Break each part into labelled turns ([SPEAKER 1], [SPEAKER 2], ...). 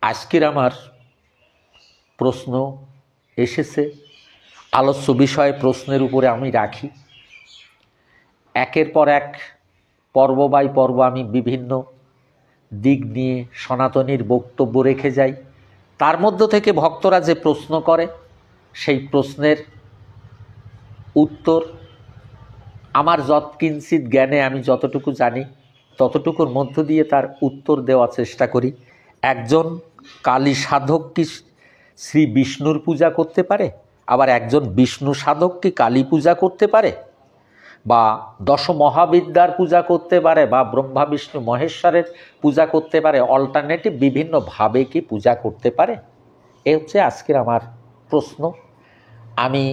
[SPEAKER 1] আজকের আমার প্রশ্ন এসেছে, আলোচ্য বিষয় প্রশ্নের উপরে আমি রাখি। একের পর এক পর্ব বাই পর্ব আমি বিভিন্ন দিক নিয়ে সনাতনীর বক্তব্য রেখে যাই। তার মধ্য থেকে ভক্তরা যে প্রশ্ন করে সেই প্রশ্নের উত্তর আমার যৎকিঞ্চিৎ জ্ঞানে আমি যতটুকু জানি ততটুকুর মধ্য দিয়ে তার উত্তর দেওয়ার চেষ্টা করি। একজন কালী সাধক কি শ্রী বিষ্ণুর পূজা করতে পারে? আবার একজন বিষ্ণু সাধক কি কালী পূজা করতে পারে? বা দশ মহাবিদ্যার পূজা করতে পারে? বা ব্রহ্মা বিষ্ণু মহেশ্বরের পূজা করতে পারে? অল্টারনেটিভ বিভিন্নভাবে কি পূজা করতে পারে? এ হচ্ছে আজকের আমার প্রশ্ন। আমি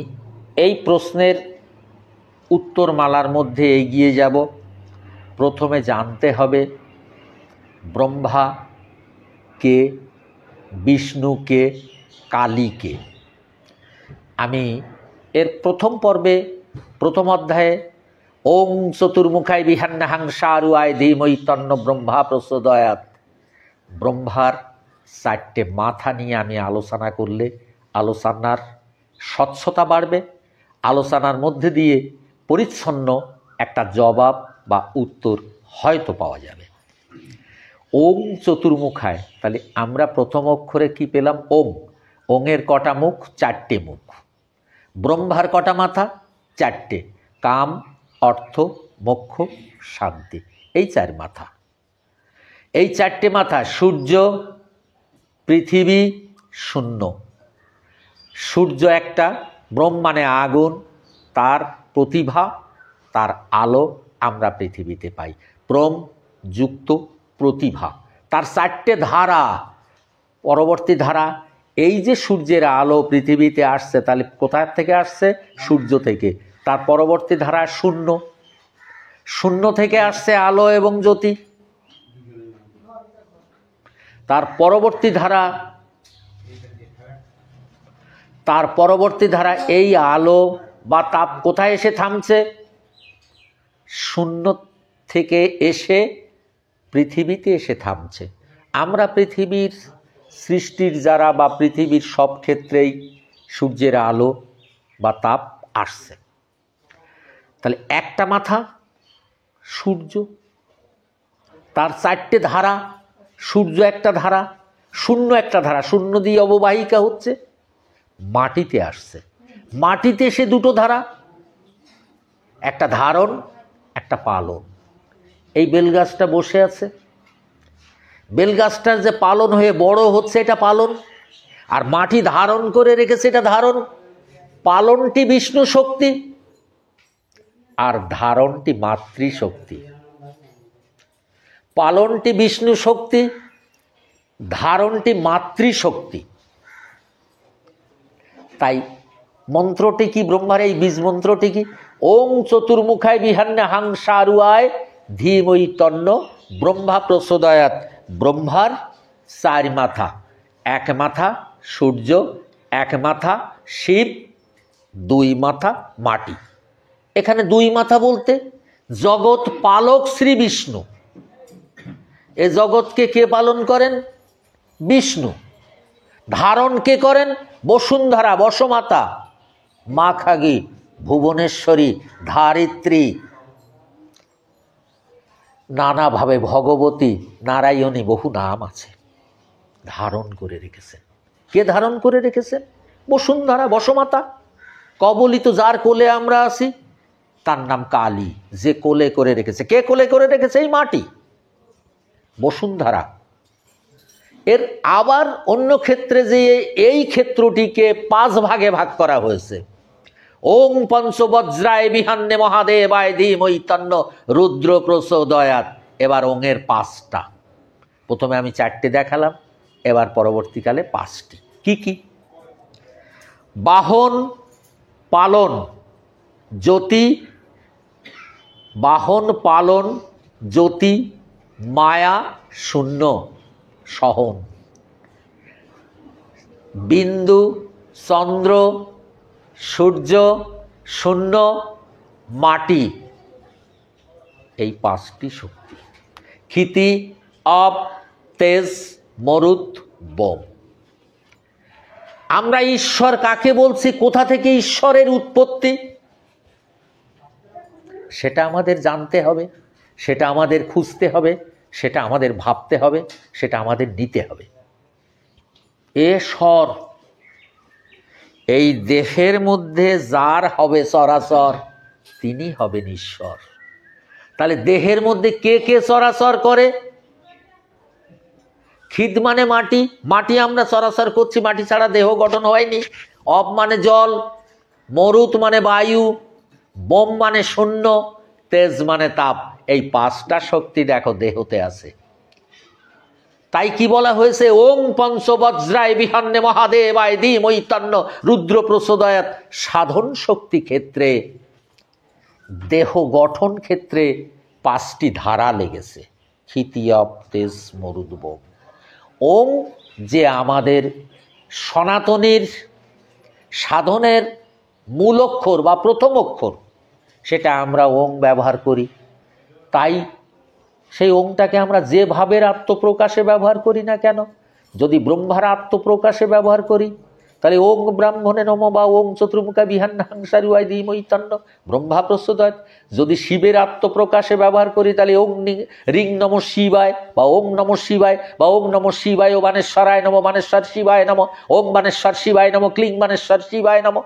[SPEAKER 1] এই প্রশ্নের উত্তরমালার মধ্যে এগিয়ে যাব। প্রথমে জানতে হবে ব্রহ্মা কে, বিষ্ণু কে, কালী কে। আমি এর প্রথম পর্বে প্রথম অধ্যায়ে ওং চতুর্মুখায় বিহান্নাহাং সারুয়ায় ধীমহি তন্ন ব্রহ্মা প্রচোদয়াৎ, ব্রহ্মার 4টে মাথা নিয়ে আমি আলোচনা করলে আলোচনার স্বচ্ছতা বাড়বে, আলোচনার মধ্যে দিয়ে পরিচ্ছন্ন একটা জবাব বা উত্তর হয়তো পাওয়া যাবে। ওং চতুর্মুখায়, তাহলে আমরা প্রথম অক্ষরে কি পেলাম? ওং। ওংয়ের কটা মুখ? 4টে মুখ। ব্রহ্মার কটা মাথা? 4টে। কাম, অর্থ, মোক্ষ, শান্তি, এই 4 মাথা। এই 4টে মাথা সূর্য, পৃথিবী, শূন্য। সূর্য একটা, ব্রহ্ম মানে আগুন, তার প্রতিভা, তার আলো আমরা পৃথিবীতে পাই। ব্রহ্ম যুক্ত প্রতিভা, তার 4টে ধারা, পরবর্তী ধারা। এই যে সূর্যের আলো পৃথিবীতে আসছে, তাহলে কোথায় থেকে আসছে? সূর্য থেকে। তার পরবর্তী ধারা শূন্য, শূন্য থেকে আসছে আলো এবং জ্যোতি। তার পরবর্তী ধারা এই আলো বা তাপ কোথায় এসে থামছে? শূন্য থেকে এসে পৃথিবীতে এসে থামছে। আমরা পৃথিবীর সৃষ্টির যারা, বা পৃথিবীর সব ক্ষেত্রেই সূর্যের আলো বা তাপ আসছে। তাহলে একটা মাথা সূর্য, তার 4টে ধারা, সূর্য একটা ধারা, শূন্য একটা ধারা, শূন্য দিয়ে অববাহিকা হচ্ছে, মাটিতে আসছে। মাটিতে সে 2টো ধারা, একটা ধারণ, একটা পালন। এই বেলগাছটা বসে আছে, বেলগাছটার যে পালন হয়ে বড় হচ্ছে এটা পালন, আর মাটি ধারণ করে রেখেছে এটা ধারণ। পালনটি বিষ্ণু শক্তি আর ধারণটি মাতৃশক্তি। পালনটি বিষ্ণু শক্তি, ধারণটি মাতৃশক্তি। তাই মন্ত্রটি কি? ব্রহ্মার এই বীজ মন্ত্রটি কি? ওং চতুর্মুখায় বিহান্নাহাং সারুয়ায় ধীমহি তন্ন ব্রহ্মা প্রচোদয়াৎ। ব্রহ্মার 4 মাথা, 1 মাথা সূর্য, 1 মাথা শিব, 2 মাথা মাটি। এখানে 2 মাথা বলতে জগৎ পালক শ্রী বিষ্ণু। এ জগৎকে কে পালন করেন? বিষ্ণু। ধারণ কে করেন? বসুন্ধরা, বসমাতা, মা খাগি, ভুবনেশ্বরী, ধারিত্রী, নানাভাবে ভগবতী, নারায়ণী, বহু নাম আছে। ধারণ করে রেখেছেন। কে ধারণ করে রেখেছেন? বসুন্ধরা, বসমাতা। কবলিত যার কোলে আমরা আছি তার নাম কালী, যে কোলে করে রেখেছে। কে কোলে করে রেখেছে? এই মাটি, বসুন্ধরা। এর আবার অন্য ক্ষেত্রে যে এই ক্ষেত্রটিকে 5 ভাগে ভাগ করা হয়েছে। ওং পঞ্চবজ্রায় বিহান্নে মহাদেবায় ধীমহি তন্ন রুদ্র প্রচোদয়াৎ। এবার ওংয়ের 5টা। প্রথমে আমি 4টে দেখালাম, এবার পরবর্তীকালে 5টি। কি কি? বাহন, পালন, জ্যোতি। বাহন, পালন, জ্যোতি, মায়া, শূন্য, সহন। বিন্দু, চন্দ্র, সূর্য, শূন্য, মাটি, এই 5টি শক্তি। ক্ষিতি, অপ, তেজ, মরুত, বোম। আমরা ঈশ্বর কাকে বলছি, কোথা থেকে ঈশ্বরের উৎপত্তি, সেটা আমাদের জানতে হবে, সেটা আমাদের খুঁজতে হবে, সেটা আমাদের ভাবতে হবে, সেটা আমাদের নিতে হবে। এ স্বর এই দেহের মধ্যে যার হবে চরাচর তিনি হবেন ঈশ্বর। তাহলে দেহের মধ্যে কে কে চরাচর করে? খিদ মানে মাটি, মাটি আমরা চরাচর করছি, মাটি ছাড়া দেহ গঠন হয়নি। অব মানে জল, মরুত মানে বায়ু, বোম মানে শূন্য, তেজ মানে তাপ। এই পাঁচটা শক্তি দেখো দেহতে আছে। তাই কি বলা হয়েছে? ওং পঞ্চবজ্রায় বিহান্নে মহাদেবায় ধীমৈতন্য রুদ্র প্রচোদয়াৎ। সাধন শক্তি ক্ষেত্রে, দেহ গঠন ক্ষেত্রে পাঁচটি ধারা লেগেছে, ক্ষিতি, অপ, তেজ, মরুদ, বোম। ওং যে আমাদের সনাতনীর সাধনের মূল অক্ষর বা প্রথম অক্ষর, সেটা আমরা ওং ব্যবহার করি। তাই সেই ওংটাকে আমরা যে ভাবের আত্মপ্রকাশে ব্যবহার করি না কেন, যদি ব্রহ্মার আত্মপ্রকাশে ব্যবহার করি তাহলে ওং ব্রাহ্মণে নম বা ওং চতুর্মুখা বিহান্নাংসারুয়ায় ধীমৈতন্য ব্রহ্মা প্রচোদয়াৎ। যদি শিবের আত্মপ্রকাশে ব্যবহার করি তাহলে ওং রিং নম শিবায় বা ওং নম শিবায় বা ওং নম শিবায় ও বানেশ্বরায় নম বানেশ্বর শিবায় নম, ওং বানেশ্বর শিবায় নম, ক্লিং বানেশ্বর শিবায় নম।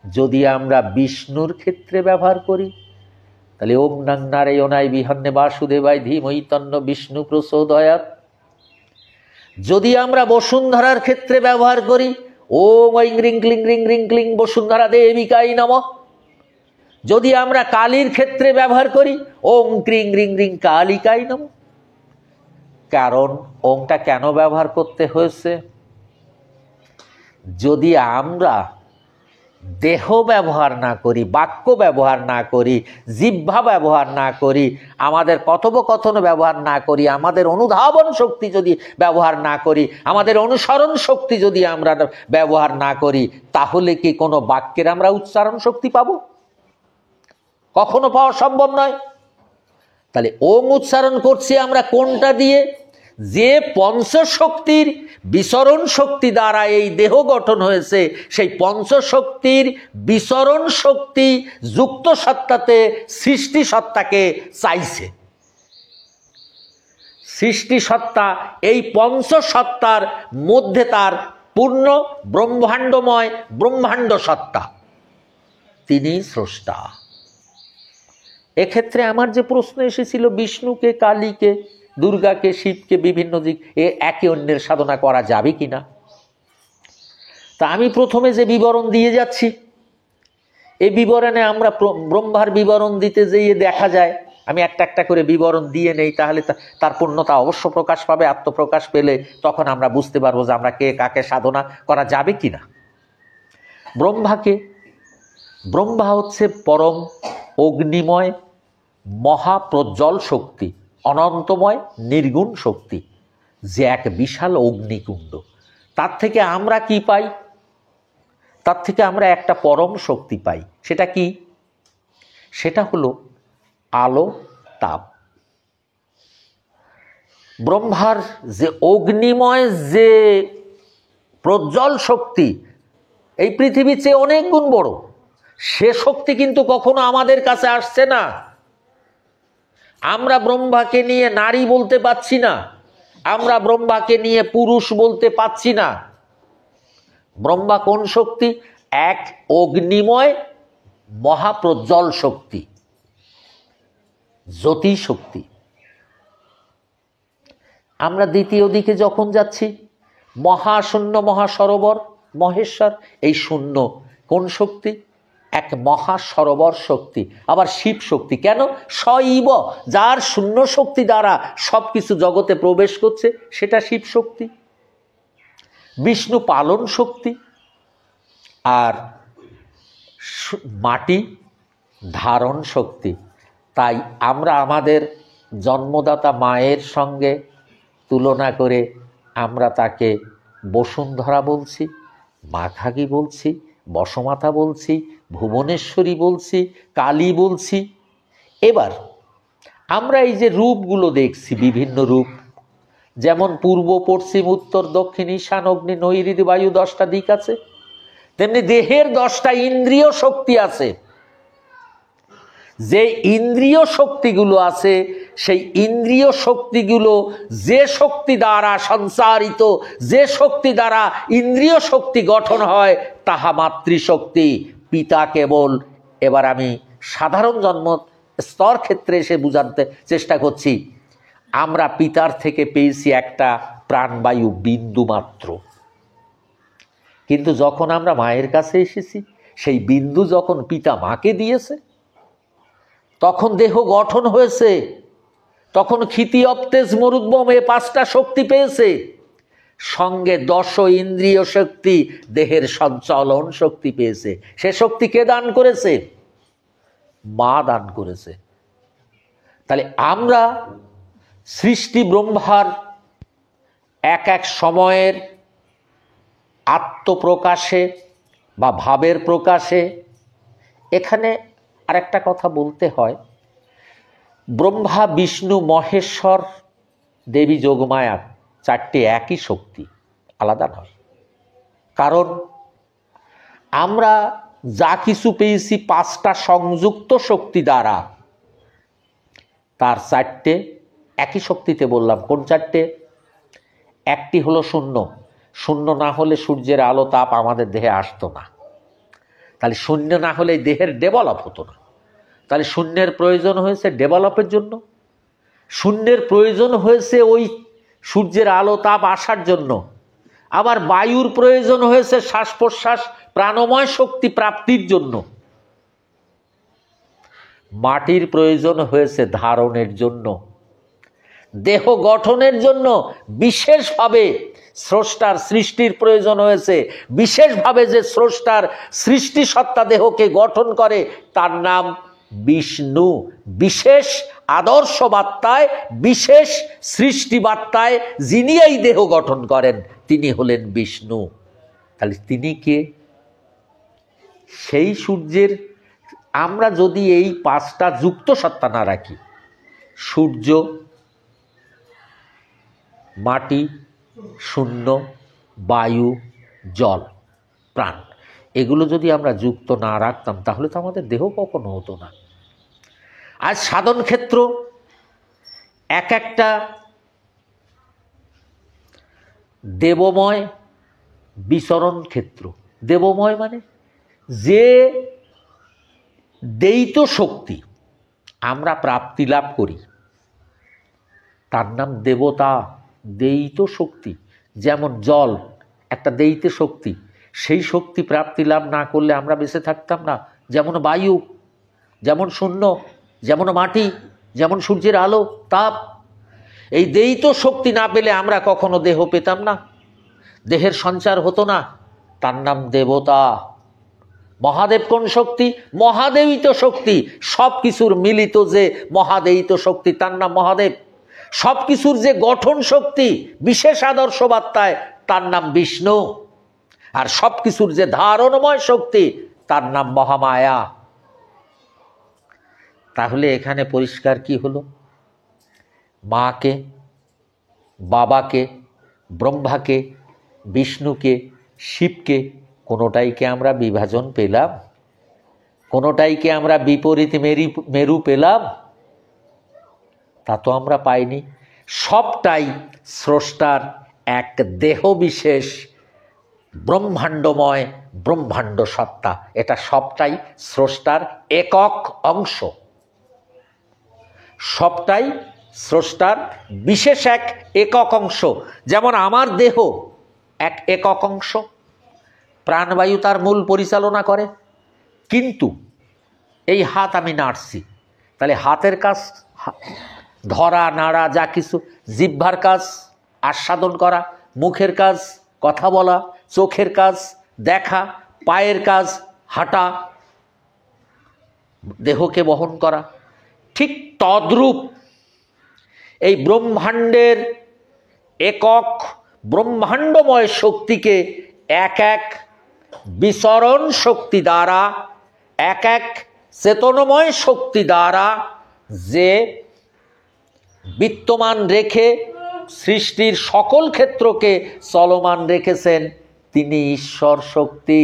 [SPEAKER 1] যদি আমরা বিষ্ণুর ক্ষেত্রে ব্যবহার করি তাহলে ওং নং নারায়ণায় বিহান্নে বাসুদেবায় ধীমৈতন্য বিষ্ণু প্রচোদয়াৎ। যদি আমরা বসুন্ধরার ক্ষেত্রে ব্যবহার করি ওং ঐং রিং ক্লিং রিং রিং ক্লিং বসুন্ধরা দেবিকাই নমঃ। যদি আমরা কালীর ক্ষেত্রে ব্যবহার করি ওং ক্রিং রিং রিং কালিকাই নমঃ। কারণ ওংটা কেন ব্যবহার করতে হয়েছে? যদি আমরা দেহ ব্যবহার না করি, বাক্য ব্যবহার না করি, জিহ্বা ব্যবহার না করি, আমাদের কথোপকথন ব্যবহার না করি, আমাদের অনুধাবন শক্তি যদি ব্যবহার না করি, আমাদের অনুসরণ শক্তি যদি আমরা ব্যবহার না করি, তাহলে কি কোনো বাক্যের আমরা উচ্চারণ শক্তি পাবো? কখনো পাওয়া সম্ভব নয়। তাহলে ওং উচ্চারণ করছি আমরা কোনটা দিয়ে? যে পঞ্চশক্তির বিচরণ শক্তি দ্বারা এই দেহ গঠন হয়েছে, সেই পঞ্চশক্তির বিচরণ শক্তি যুক্ত সত্তাতে সৃষ্টি সত্তাকে চাইছে। সৃষ্টি সত্তা এই পঞ্চসত্তার মধ্যে তার পূর্ণ ব্রহ্মাণ্ডময় ব্রহ্মাণ্ড সত্তা, তিনি স্রষ্টা। এক্ষেত্রে আমার যে প্রশ্ন এসেছিল, বিষ্ণুকে, কালীকে, দুর্গাকে, শিবকে বিভিন্ন দিক একে অন্যের সাধনা করা যাবে কিনা, তা আমি প্রথমে যে বিবরণ দিয়ে যাচ্ছি, এই বিবরণে আমরা ব্রহ্মার বিবরণ দিতে যেয়ে দেখা যায়, আমি একটা একটা করে বিবরণ দিয়ে নেই, তাহলে তার পূর্ণতা অবশ্য প্রকাশ পাবে। আত্মপ্রকাশ পেলে তখন আমরা বুঝতে পারবো যে আমরা কে কাকে সাধনা করা যাবে কিনা। ব্রহ্মা হচ্ছে পরম অগ্নিময় মহাপ্রজ্জ্বল শক্তি, অনন্তময় নির্গুণ শক্তি, যে এক বিশাল অগ্নিকুণ্ড। তার থেকে আমরা কি পাই? তার থেকে আমরা একটা পরম শক্তি পাই। সেটা কি? সেটা হলো আলো, তাপ। ব্রহ্মার যে অগ্নিময় যে প্রজ্জ্বল শক্তি, এই পৃথিবীর চেয়ে অনেক গুণ বড়, সে শক্তি কিন্তু কখনো আমাদের কাছে আসছে না। আমরা ব্রহ্মাকে নিয়ে নারী বলতে পাচ্ছি না, আমরা ব্রহ্মাকে নিয়ে পুরুষ বলতে পাচ্ছি না। ব্রহ্মা কোন শক্তি? এক অগ্নিময় মহাপ্রজ্জ্বল শক্তি, জ্যোতি শক্তি। আমরা দ্বিতীয় দিকে যখন যাচ্ছি, মহাশূন্য মহাসরোবর মহেশ্বর, এই শূন্য কোন শক্তি? এক মহাসরোবর শক্তি। আবার শিব শক্তি কেন? শৈব, যার শূন্য শক্তি দ্বারা সবকিছু জগতে প্রবেশ করছে, সেটা শিব শক্তি। বিষ্ণু পালন শক্তি, আর মাটি ধারণ শক্তি। তাই আমরা আমাদের জন্মদাতা মায়ের সঙ্গে তুলনা করে আমরা তাকে বসুন্ধরা বলছি, মাঘাগী বলছি, বসমাতা বলছি, ভুবনেশ্বরী বলছি, কালী বলছি। এবার আমরা এই যে রূপগুলো দেখছি, বিভিন্ন রূপ, যেমন পূর্ব, পশ্চিম, উত্তর, দক্ষিণ, ঈশান, অগ্নি, নৈঋতি, বায়ু 10টা দিক আছে, তেমনি দেহের 10টা ইন্দ্রিয় শক্তি আছে। যে ইন্দ্রিয় শক্তিগুলো আছে সেই ইন্দ্রিয় শক্তিগুলো যে শক্তি দ্বারা সঞ্চারিত, যে শক্তি দ্বারা ইন্দ্রিয় শক্তি গঠন হয় তাহা মাতৃশক্তি। পিতা কেবল, এবার আমি সাধারণ জন্ম স্তর ক্ষেত্রে এসে বুঝাতে চেষ্টা করছি, আমরা পিতার থেকে পেয়েছি একটা প্রাণবায়ু বিন্দু মাত্র, কিন্তু যখন আমরা মায়ের কাছে এসেছি সেই বিন্দু যখন পিতা মাকে দিয়েছে তখন দেহ গঠন হয়েছে, তখন ক্ষিতি, অপ্তেজ, মরুদ্গম এ 5টা শক্তি পেয়েছে, সঙ্গে 10 ইন্দ্রিয় শক্তি, দেহের সঞ্চালন শক্তি পেয়েছে। সে শক্তি কে দান করেছে? মা দান করেছে। তাহলে আমরা সৃষ্টি ব্রহ্মার এক এক সময়ের আত্মপ্রকাশে বা ভাবের প্রকাশে, এখানে আরেকটা কথা বলতে হয়, ব্রহ্মা, বিষ্ণু, মহেশ্বর, দেবী যোগমায়া 4টে একই শক্তি, আলাদা নয়। কারণ আমরা যা কিছু পেয়েছি 5টা সংযুক্ত শক্তি দ্বারা, তার 4টে একই শক্তিতে বললাম। কোন 4টে? একটি হলো শূন্য। শূন্য না হলে সূর্যের আলো তাপ আমাদের দেহে আসতো না, তাহলে শূন্য না হলে দেহের ডেভেলপ হতো না। তাহলে শূন্যের প্রয়োজন হয়েছে ডেভেলপের জন্য, শূন্যের প্রয়োজন হয়েছে ওই সূর্যের আলো তাপ আসার জন্য, আবার বায়ুর প্রয়োজন হয়েছে শ্বাস প্রশ্বাস প্রাণময় শক্তি প্রাপ্তির জন্য, মাটির প্রয়োজন হয়েছে ধারণের জন্য, দেহ গঠনের জন্য বিশেষভাবে স্রষ্টার সৃষ্টির প্রয়োজন হয়েছে। বিশেষভাবে যে স্রষ্টার সৃষ্টি সত্তা দেহকে গঠন করে তার নাম বিষ্ণু। বিশেষ আদর্শ বার্তায়, বিশেষ সৃষ্টি বার্তায় যিনি এই দেহ গঠন করেন তিনি হলেন বিষ্ণু। তাহলে তিনি কে? সেই সূর্যের, আমরা যদি এই 5টা যুক্ত সত্তা না রাখি, সূর্য, মাটি, শূন্য, বায়ু, জল, প্রাণ, এগুলো যদি আমরা যুক্ত না রাখতাম তাহলে তো আমাদের দেহ কখনো হতো না। আজ সাধন ক্ষেত্র এক একটা দেবময় বিচরণ ক্ষেত্র। দেবময় মানে যে দ্বৈত শক্তি আমরা প্রাপ্তি লাভ করি তার নাম দেবতা। দ্বৈত শক্তি, যেমন জল একটা দ্বৈত শক্তি, সেই শক্তি প্রাপ্তি লাভ না করলে আমরা বেঁচে থাকতাম না। যেমন বায়ু, যেমন শূন্য, যেমন মাটি, যেমন সূর্যের আলো তাপ, এই দ্বৈত শক্তি না পেলে আমরা কখনো দেহ পেতাম না, দেহের সঞ্চার হতো না, তার নাম দেবতা। মহাদেব কোন শক্তি? মহাদেবিত শক্তি। সব কিছুর মিলিত যে মহাদেবিত শক্তি তার নাম মহাদেব। সব কিছুর যে গঠন শক্তি বিশেষ আদর্শ বার্তায় তার নাম বিষ্ণু। আর সব কিছুর যে ধারণময় শক্তি তার নাম মহামায়া। তাহলে এখানে পরিষ্কার কি হলো? মাকে, বাবাকে, ব্রহ্মাকে, বিষ্ণুকে, শিবকে কোনোটাইকে আমরা বিভাজন পেলাম? কোনোটাইকে আমরা বিপরীত মেরু পেলাম? তা তো আমরা পাইনি। সবটাই স্রষ্টার এক দেহ বিশেষ ব্রহ্মাণ্ডময় ব্রহ্মাণ্ড সত্তা। এটা সবটাই স্রষ্টার একক অংশ, সবটাই স্রষ্টার বিশেষ এক একক অংশ। যেমন আমার দেহ এক একক অংশ, প্রাণবায়ু তার মূল পরিচালনা করে, কিন্তু এই হাত আমি নাড়ছি, তাহলে হাতের কাজ ধরা নাড়া যা কিছু, জিহ্বার কাজ আস্বাদন করা, মুখের কাজ কথা বলা, চোখের কাজ দেখা, পায়ের কাজ হাঁটা, দেহকে বহন করা। ঠিক তদ্রূপ এই ব্রহ্মাণ্ডের একক ব্রহ্মাণ্ডময় শক্তিকে এক এক বিচরণ শক্তি দ্বারা, এক এক চেতনময় শক্তি দ্বারা যে বিত্তমান রেখে সৃষ্টির সকল ক্ষেত্রকে চলমান রেখেছেন তিনি ঈশ্বর শক্তি।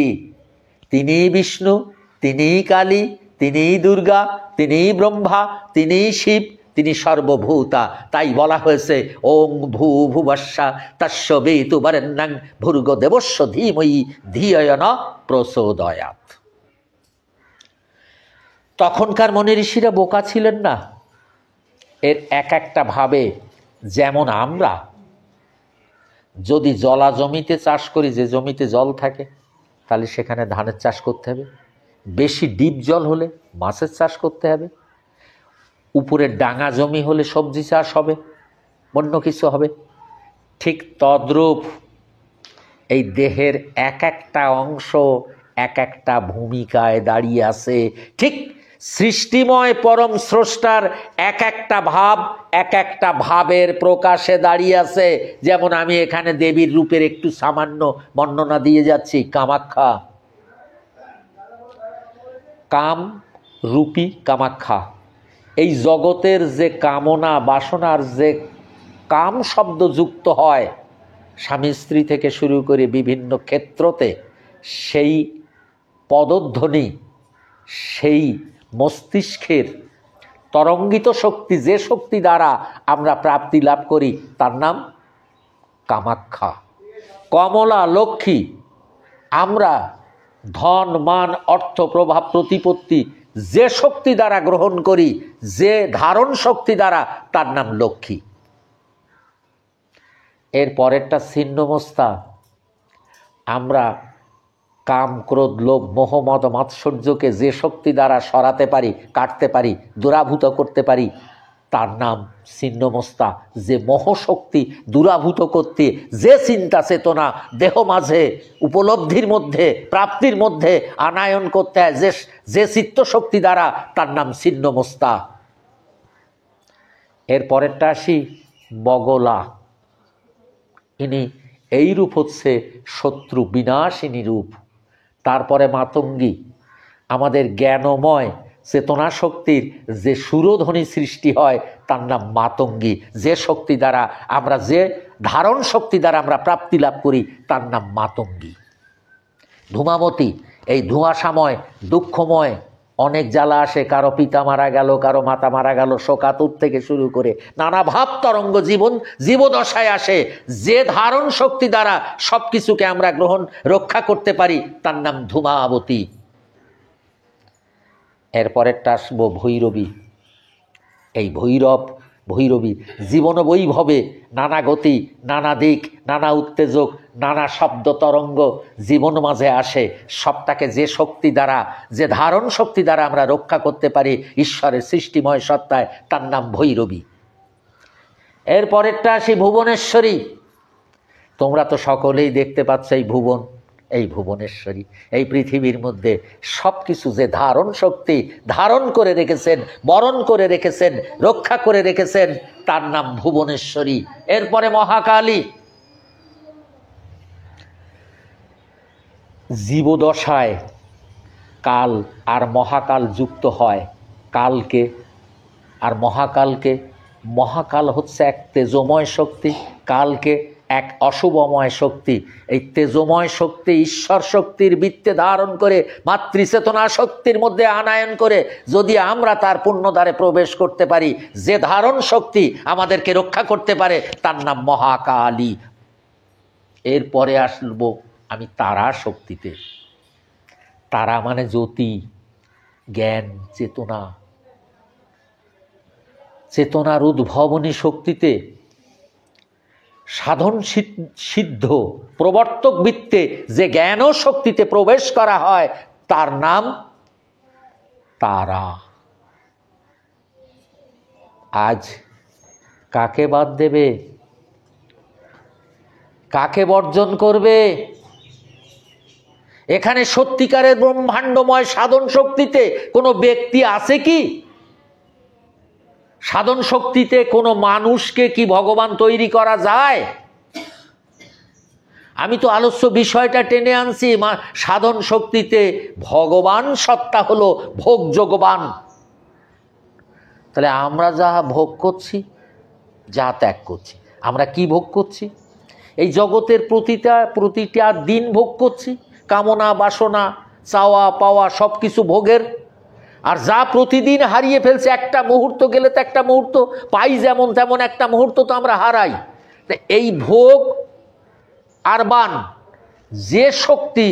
[SPEAKER 1] তিনিই বিষ্ণু, তিনিই কালী, তিনিই দুর্গা, তিনিই ব্রহ্মা, তিনিই শিব, তিনি সর্বভূতা। তাই বলা হয়েছে ওং ভূ ভুবস্বা তস্য বেতু বরেণ্যং ভূর্গো দেবস্য ধীমহি ধিয়ো ন প্রচোদয়াৎ। তখনকার মনি ঋষিরা বোকা ছিলেন না। এর এক একটা ভাবে, যেমন আমরা যদি জলা জমিতে চাষ করি, যে জমিতে জল থাকে, তাহলে সেখানে ধানের চাষ করতে হবে। বেশি ডিপ জল হলে মাছের চাষ করতে হবে। উপরের ডাঙা জমি হলে সবজি চাষ হবে, অন্য কিছু হবে। ঠিক তদ্রূপ এই দেহের এক একটা অংশ এক একটা ভূমিকায় দাঁড়িয়ে আছে। ঠিক সৃষ্টিময় পরম স্রষ্টার এক একটা ভাব এক একটা ভাবের প্রকাশে দাঁড়িয়ে আছে। যেমন আমি এখানে দেবীর রূপের একটু সামান্য বর্ণনা দিয়ে যাচ্ছি। কামাখ্যা, কাম রূপী কামাখ্যা, এই জগতের যে কামনা বাসনার যে কাম শব্দ যুক্ত হয় স্বামী স্ত্রী থেকে শুরু করে বিভিন্ন ক্ষেত্রতে, সেই পদধ্বনি, সেই মস্তিষ্কের তরঙ্গিত শক্তি, যে শক্তি দ্বারা আমরা প্রাপ্তি লাভ করি, তার নাম কামাখ্যা। কমলা, লক্ষ্মী, আমরা ধন মান অর্থ প্রভাব প্রতিপত্তি যে শক্তি দ্বারা গ্রহণ করি, যে ধারণ শক্তি দ্বারা, তার নাম লক্ষ্মী। এর পরেরটা ছিন্নমস্তা। আমরা কাম ক্রোধ লোভ মোহ মদ মাৎসর্যকে যে শক্তি দ্বারা সরাতে পারি, কাটতে পারি, দূরাভূত করতে পারি, তার নাম ছিন্নমস্তা। যে মোহশক্তি দূরাভূত করতে যে চিন্তা চেতনা দেহ মাঝে উপলব্ধির মধ্যে প্রাপ্তির মধ্যে আনায়ন করতে হয়, যে চিত্তশক্তি দ্বারা, তার নাম ছিন্নমস্তা। এর পরেরটা আসি বগলা। ইনি এই রূপ হচ্ছে শত্রু বিনাশিনী রূপ। তারপরে মাতঙ্গী, আমাদের জ্ঞানময় চেতনা শক্তির যে সুরধ্বনি সৃষ্টি হয়, তার নাম মাতঙ্গী। যে শক্তি দ্বারা আমরা, যে ধারণ শক্তি দ্বারা আমরা প্রাপ্তি লাভ করি, তার নাম মাতঙ্গী। ধূমাবতী, এই ধোঁয়াশাময় দুঃখময় অনেক জ্বালা আসে, কারো পিতা মারা গেল, কারো মাতা মারা গেল, শোকাতুর থেকে শুরু করে নানা ভাব তরঙ্গ জীবদশায় আসে। যে ধারণ শক্তি দ্বারা সব কিছুকে আমরা রক্ষা করতে পারি, তার নাম ধূমাবতী। এরপরেরটা আসবো ভৈরবী। এই ভৈরবী জীবন বৈভবে নানা গতি, নানা দিক, নানা উত্তেজক, নানা শব্দ তরঙ্গ জীবন মাঝে আসে। সবটাকে যে শক্তি দ্বারা, যে ধারণ শক্তি দ্বারা আমরা রক্ষা করতে পারি ঈশ্বরের সৃষ্টিময় সত্তায়, তার নাম ভৈরবী। এরপরেরটা আসি ভুবনেশ্বরী। তোমরা তো সকলেই দেখতে পাচ্ছ এই ভুবনেশ্বরী, এই পৃথিবীর মধ্যে সব কিছু যে ধারণ শক্তি ধারণ করে রেখেছেন, বরণ করে রেখেছেন, রক্ষা করে রেখেছেন, তার নাম ভুবনেশ্বরী। এরপরে মহাকালী। জীবদশায় কাল আর মহাকাল যুক্ত হয়। কালকে আর মহাকালকে, মহাকাল হচ্ছে এক তেজময় শক্তি, কালকে এক অশুভময় শক্তি। এই তেজময় শক্তি ঈশ্বর শক্তির বৃত্তে ধারণ করে মাতৃচেতনা শক্তির মধ্যে আনায়ন করে যদি আমরা তার পুণ্যদ্বারে প্রবেশ করতে পারি, যে ধারণ শক্তি আমাদেরকে রক্ষা করতে পারে, তার নাম মহাকালী। এরপরে আসবো আমি তারা শক্তিতে। তারা মানে জ্যোতি, জ্ঞান, চেতনা, চেতনার উদ্ভাবনী শক্তিতে, সাধন সিদ্ধ প্রবর্তক বৃত্তে যে জ্ঞান ও শক্তিতে প্রবেশ করা হয়, তার নাম তারা। আজ কাকে বাদ দেবে, কাকে বর্জন করবে? এখানে সত্যিকারের ব্রহ্মাণ্ডময় সাধন শক্তিতে কোনো ব্যক্তি আছে কি? সাধন শক্তিতে কোনো মানুষকে কি ভগবান তৈরি করা যায়? আমি তো আলোচ্য বিষয়টা টেনে আনছি। সাধন শক্তিতে ভগবান সত্তা হলো ভোগযোগবান। তাহলে আমরা যা ভোগ করছি, যা ত্যাগ করছি, আমরা কি ভোগ করছি? এই জগতের প্রতিটা দিন ভোগ করছি, কামনা বাসনা চাওয়া পাওয়া সব কিছু ভোগের। আর যা প্রতিদিন হারিয়ে ফেলছে, একটা মুহূর্ত গেলে তো একটা মুহূর্ত পাই, যেমন তেমন একটা মুহূর্ত তো আমরা হারাই। এই ভোগ আর বান, যে শক্তি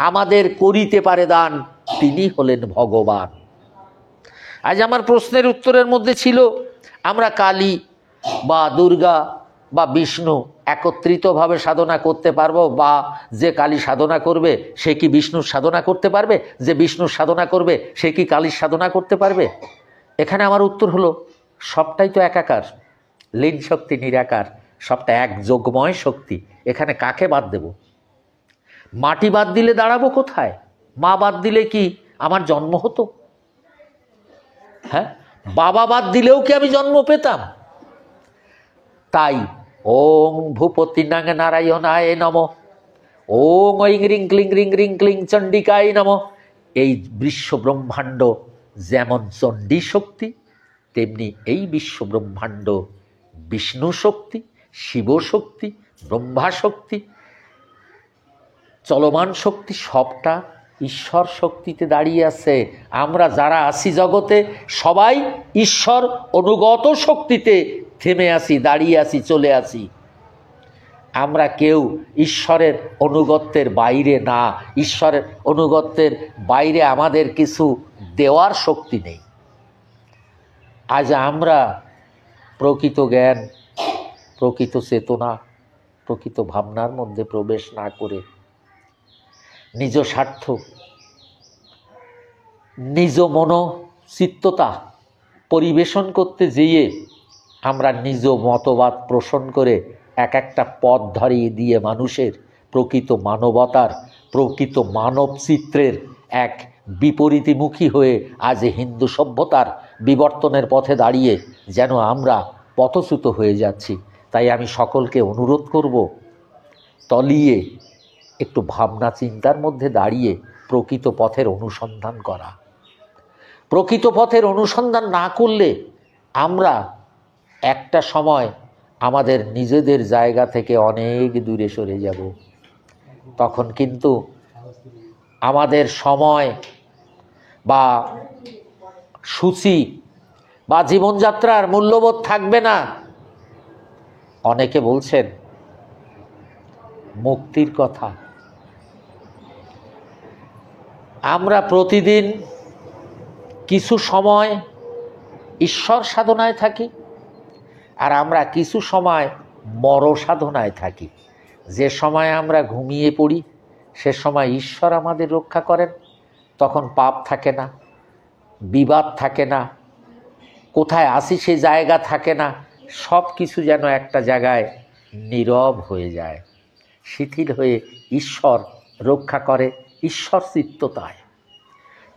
[SPEAKER 1] আমাদের করিতে পারে দান, তিনি হলেন ভগবান। আজ আমার প্রশ্নের উত্তরের মধ্যে ছিল, আমরা কালী বা দুর্গা বা বিষ্ণু একত্রিতভাবে সাধনা করতে পারবো, বা যে কালী সাধনা করবে সে কি বিষ্ণুর সাধনা করতে পারবে? যে বিষ্ণুর সাধনা করবে সে কি কালীর সাধনা করতে পারবে? এখানে আমার উত্তর হলো, সবটাই তো একাকার, লীন শক্তি নিরাকার, সবটা এক যোগময় শক্তি। এখানে কাকে বাদ দেব? মাটি বাদ দিলে দাঁড়াবো কোথায়? মা বাদ দিলে কি আমার জন্ম হতো? হ্যাঁ, বাবা বাদ দিলেও কি আমি জন্ম পেতাম? তাই ওং ভূপতি নাং নারায়ণায় নমঃ, ওং ঐং রিং ক্লিং রিং রিং ক্লিং চণ্ডিকায় নমঃ। এই বিশ্ব ব্রহ্মাণ্ড যেমন চণ্ডী শক্তি, তেমনি এই বিশ্ব ব্রহ্মাণ্ড বিষ্ণু শক্তি, শিব শক্তি, ব্রহ্মা শক্তি, চলমান শক্তি, সবটা ঈশ্বর শক্তিতে দাঁড়িয়ে আছে। আমরা যারা আছি জগতে সবাই ঈশ্বর অনুগত শক্তিতে থেমে আছি, দাঁড়িয়ে আছি, চলে আছি। আমরা কেউ ঈশ্বরের অনুগত্যের বাইরে না। ঈশ্বরের অনুগত্যের বাইরে আমাদের কিছু দেওয়ার শক্তি নেই। আজ আমরা প্রকৃত জ্ঞান, প্রকৃত চেতনা, প্রকৃত ভাবনার মধ্যে প্রবেশ না করে নিজ স্বার্থ, নিজ মনোচিত্ততা পরিবেশন করতে যেয়ে আমরা নিজ মতবাদ পোষণ করে এক একটা পথ ধরিয়ে দিয়ে মানুষের প্রকৃত মানবতার, প্রকৃত মানব চিত্রের এক বিপরীতমুখী হয়ে আজ হিন্দু সভ্যতার বিবর্তনের পথে দাঁড়িয়ে যেন আমরা পথচ্যুত হয়ে যাচ্ছি। তাই আমি সকলকে অনুরোধ করব, তলিয়ে একটু ভাবনা চিন্তার মধ্যে দাঁড়িয়ে প্রকৃত পথের অনুসন্ধান করা। প্রকৃত পথের অনুসন্ধান না করলে আমরা একটা সময় আমাদের নিজেদের জায়গা থেকে অনেক দূরে সরে যাব। তখন কিন্তু আমাদের সময় বা সূচি বা জীবনযাত্রার মূল্যবোধ থাকবে না। অনেকে বলছেন মুক্তির কথা। আমরা প্রতিদিন কিছু সময় ঈশ্বর সাধনায় থাকি, আর আমরা কিছু সময় মর সাধনায় থাকি। যে সময় আমরা ঘুমিয়ে পড়ি সে সময় ঈশ্বর আমাদের রক্ষা করেন। তখন পাপ থাকে না, বিবাদ থাকে না, কোথায় আসি সে জায়গা থাকে না, সব কিছু যেন একটা জায়গায় নীরব হয়ে যায়, শিথিল হয়ে ঈশ্বর রক্ষা করে, ঈশ্বর চিত্ততায়।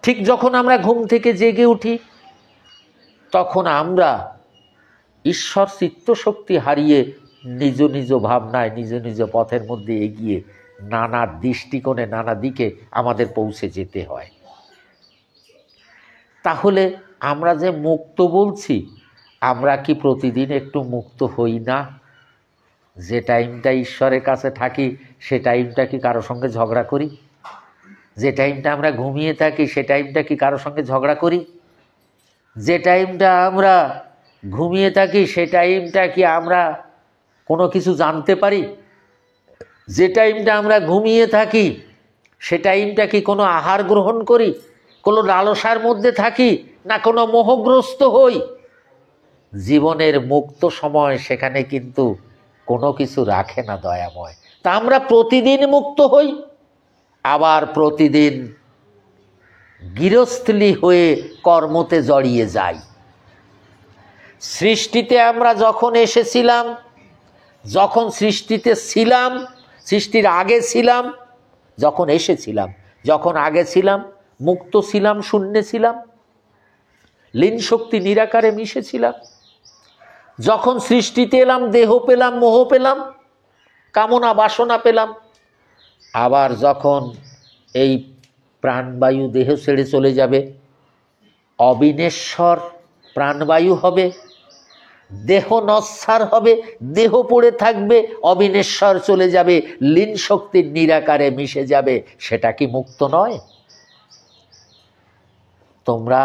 [SPEAKER 1] ঠিক যখন আমরা ঘুম থেকে জেগে উঠি তখন আমরা ঈশ্বর চিত্তশক্তি হারিয়ে নিজ নিজ ভাবনায়, নিজ নিজ পথের মধ্যে এগিয়ে নানা দৃষ্টিকোণে, নানা দিকে আমাদের পৌঁছে যেতে হয়। তাহলে আমরা যে মুক্ত বলছি, আমরা কি প্রতিদিন একটু মুক্ত হই না? যে টাইমটা ঈশ্বরের কাছে থাকি সে টাইমটা কি কারো সঙ্গে ঝগড়া করি? যে টাইমটা আমরা ঘুমিয়ে থাকি সে টাইমটা কি কারো সঙ্গে ঝগড়া করি? যে টাইমটা আমরা ঘুমিয়ে থাকি সে টাইমটা কি আমরা কোনো কিছু জানতে পারি? যে টাইমটা আমরা ঘুমিয়ে থাকি সে টাইমটা কি কোনো আহার গ্রহণ করি, কোনো লালসার মধ্যে থাকি, না কোনো মোহগ্রস্ত হই? জীবনের মুক্ত সময় সেখানে কিন্তু কোনো কিছু রাখে না দয়াময়। তা আমরা প্রতিদিন মুক্ত হই, আবার প্রতিদিন গৃহস্থলী হয়ে কর্মতে জড়িয়ে যাই। সৃষ্টিতে আমরা যখন এসেছিলাম, যখন সৃষ্টিতে ছিলাম, সৃষ্টির আগে ছিলাম, যখন এসেছিলাম, যখন আগে ছিলাম, মুক্ত ছিলাম, শূন্যে ছিলাম, লীন শক্তি নিরাকারে মিশেছিলাম। যখন সৃষ্টিতে এলাম দেহ পেলাম, মোহ পেলাম, কামনা বাসনা পেলাম। আবার যখন এই প্রাণবায়ু দেহ ছেড়ে চলে যাবে, অবিনেশ্বর প্রাণবায়ু হবে, দেহ নস্যার হবে, দেহ পড়ে থাকবে, অবিনেশ্বর চলে যাবে, লীন শক্তির নিরাকারে মিশে যাবে, সেটা কি মুক্ত নয়? তোমরা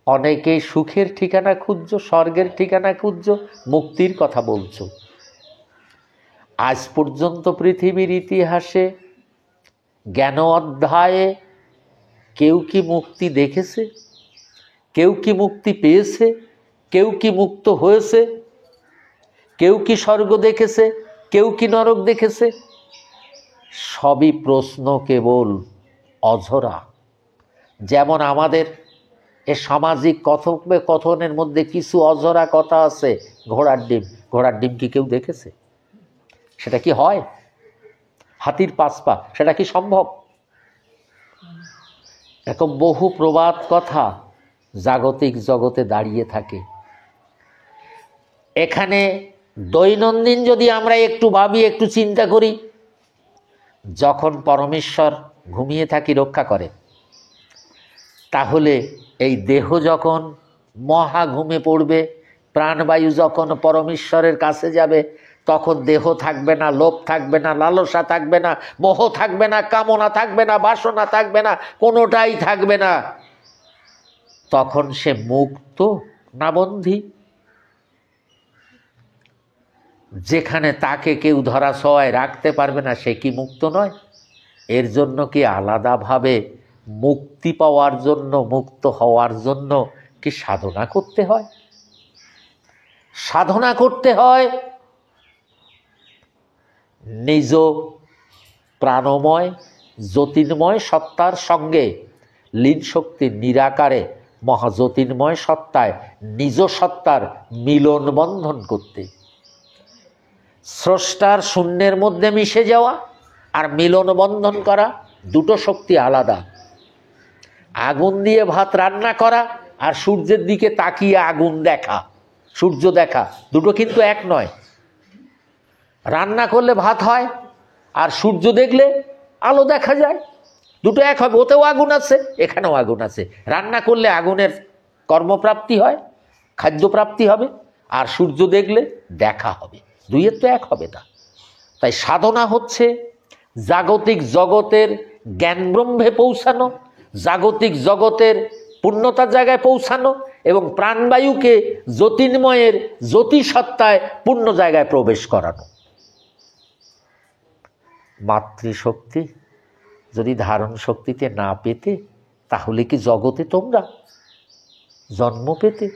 [SPEAKER 1] অনেকেই সুখের ঠিকানা খুঁজছো, স্বর্গের ঠিকানা খুঁজছো, মুক্তির কথা বলছো। আজ পর্যন্ত পৃথিবীর ইতিহাসে জ্ঞান অধ্যায়ে কেউ কি মুক্তি দেখেছে? কেউ কি মুক্তি পেয়েছে? কেউ কি মুক্ত হয়েছে? কেউ কি স্বর্গ দেখেছে? কেউ কি নরক দেখেছে? সবই প্রশ্ন, কেবল অঝরা। যেমন আমাদের এ সামাজিক কথনের মধ্যে কিছু অঝরা কথা আছে। ঘোড়ার ডিম, ঘোড়ার ডিম কি কেউ দেখেছে? সেটা কি হয়? হাতির পাঁচ পা, সেটা কি সম্ভব? এরকম বহু প্রবাদ কথা জাগতিক জগতে দাঁড়িয়ে থাকে। এখানে দৈনন্দিন যদি আমরা একটু ভাবি, একটু চিন্তা করি, যখন পরমেশ্বর ঘুমিয়ে থাকি রক্ষা করে, তাহলে এই দেহ যখন মহা ঘুমে পড়বে, প্রাণবায়ু যখন পরমেশ্বরের কাছে যাবে, তখন দেহ থাকবে না, লোভ থাকবে না, লালসা থাকবে না, মোহ থাকবে না, কামনা থাকবে না, বাসনা থাকবে না, কোনোটাই থাকবে না। তখন সে মুক্ত না বন্ধি? যেখানে তাকে কেউ ধরা ছোঁয়ায় রাখতে পারবে না, সে কি মুক্ত নয়? এর জন্য কি আলাদাভাবে মুক্তি পাওয়ার জন্য, মুক্ত হওয়ার জন্য কি সাধনা করতে হয়? সাধনা করতে হয় নিজ প্রাণময় জ্যোতির্ময় সত্তার সঙ্গে লীন শক্তির নিরাকারে মহাজ্যোতির্ময় সত্তায় নিজ সত্তার মিলন বন্ধন করতে। স্রষ্টার শূন্যের মধ্যে মিশে যাওয়া আর মিলন বন্ধন করা দুটো শক্তি আলাদা। আগুন দিয়ে ভাত রান্না করা আর সূর্যের দিকে তাকিয়ে আগুন দেখা, সূর্য দেখা, দুটো কিন্তু এক নয়। রান্না করলে ভাত হয় আর সূর্য দেখলে আলো দেখা যায়, দুটো এক হবে। ওতেও আগুন আছে, এখানেও আগুন আছে। রান্না করলে আগুনের কর্মপ্রাপ্তি হয়, খাদ্যপ্রাপ্তি হবে, আর সূর্য দেখলে দেখা হবে, দুইয়ের তো এক হবে না। তাই সাধনা হচ্ছে জাগতিক জগতের জ্ঞান ব্রহ্মে পৌঁছানো, জাগতিক জগতের পূর্ণতার জায়গায় পৌঁছানো এবং প্রাণবায়ুকে জ্যোতির্ময়ের জ্যোতিসত্তায় পূর্ণ জায়গায় প্রবেশ করানো। মাতৃশক্তি যদি ধারণ শক্তিতে না পেতে, তাহলে কি জগতে তোমরা জন্ম পেতে?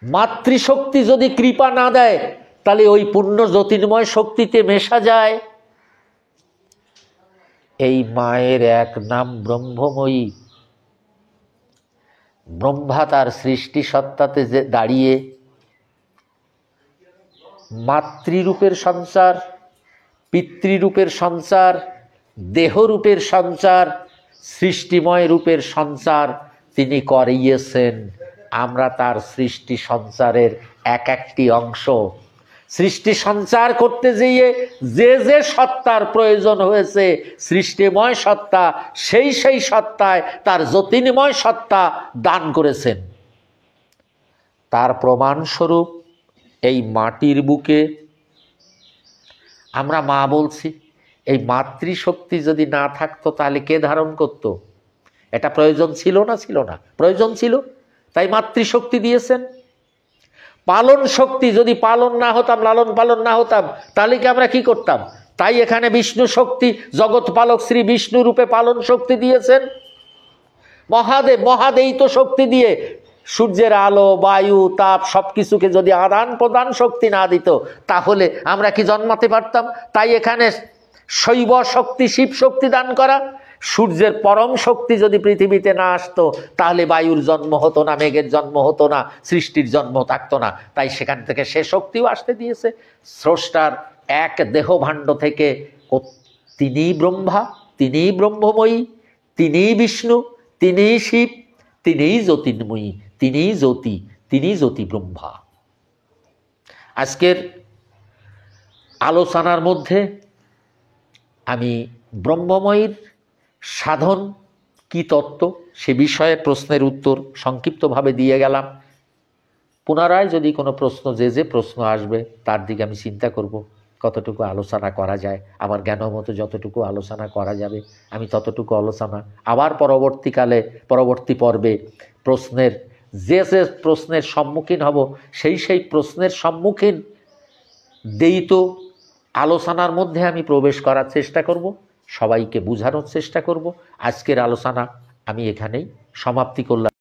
[SPEAKER 1] মাতৃশক্তি যদি কৃপা না দেয়, তাহলে ওই পূর্ণ জ্যোতির্ময় শক্তিতে মেশা যায়। এই মায়ের এক নাম ব্রহ্মময়ী। ব্রহ্মা তার সৃষ্টি সত্তাতে যে দাঁড়িয়ে মাতৃরূপের সঞ্চার, পিতৃরূপের সঞ্চার, দেহরূপের সঞ্চার, সৃষ্টিময় রূপের সঞ্চার তিনি করিয়েছেন। আমরা তার সৃষ্টি সঞ্চারের এক একটি অংশ। সৃষ্টি সঞ্চার করতে গিয়ে যে যে সত্তার প্রয়োজন হয়েছে, সৃষ্টিময় সত্তা সেই সেই সত্তায় তার জ্যোতির্ময় সত্তা দান করেছেন। তার প্রমাণস্বরূপ এই মাটির বুকে আমরা মা বলছি। এই মাতৃশক্তি যদি না থাকতো, তাহলে কে ধারণ করত? এটা প্রয়োজন ছিল না? ছিল না, প্রয়োজন ছিল, তাই মাতৃশক্তি দিয়েছেন। পালন শক্তি, যদি পালন না হতাম, লালন পালন না হতাম, তাহলে কি আমরা কি করতাম? তাই এখানে বিষ্ণু শক্তি, জগৎ পালক শ্রী বিষ্ণু রূপে পালন শক্তি দিয়েছেন। মহাদেব, মহাদেব তো শক্তি দিয়ে সূর্যের আলো, বায়ু, তাপ সবকিছুকে যদি আদান প্রদান শক্তি না দিত, তাহলে আমরা কি জন্মাতে পারতাম? তাই এখানে শৈব শক্তি, শিব শক্তি দান করা। সূর্যের পরম শক্তি যদি পৃথিবীতে না আসতো, তাহলে বায়ুর জন্ম হতো না, মেঘের জন্ম হতো না, সৃষ্টির জন্ম থাকতো না। তাই সেখান থেকে সে শক্তিও আসতে দিয়েছে। স্রষ্টার এক দেহভাণ্ড থেকে তিনিই ব্রহ্মা, তিনিই ব্রহ্মময়ী, তিনিই বিষ্ণু, তিনিই শিব, তিনিই জ্যোতির্ময়ী, তিনিই জ্যোতি, তিনিই জ্যোতি ব্রহ্মা। আজকের আলোচনার মধ্যে আমি ব্রহ্মময়ীর সাধন কি তত্ত্ব সে বিষয়ে প্রশ্নের উত্তর সংক্ষিপ্তভাবে দিয়ে গেলাম। পুনরায় যদি কোনো প্রশ্ন, যে প্রশ্ন আসবে তার দিকে আমি চিন্তা করব, কতটুকু আলোচনা করা যায়, আমার জ্ঞানমতো যতটুকু আলোচনা করা যাবে আমি ততটুকু আলোচনা, আবার পরবর্তী পর্বে প্রশ্নের যে প্রশ্নের সম্মুখীন হব সেই প্রশ্নের সম্মুখীন দেয়িত আলোচনার মধ্যে আমি প্রবেশ করার চেষ্টা করব, সবাইকে বোঝানোর চেষ্টা করব। আজকের আলোচনা আমি এখানেই সমাপ্তি করলাম।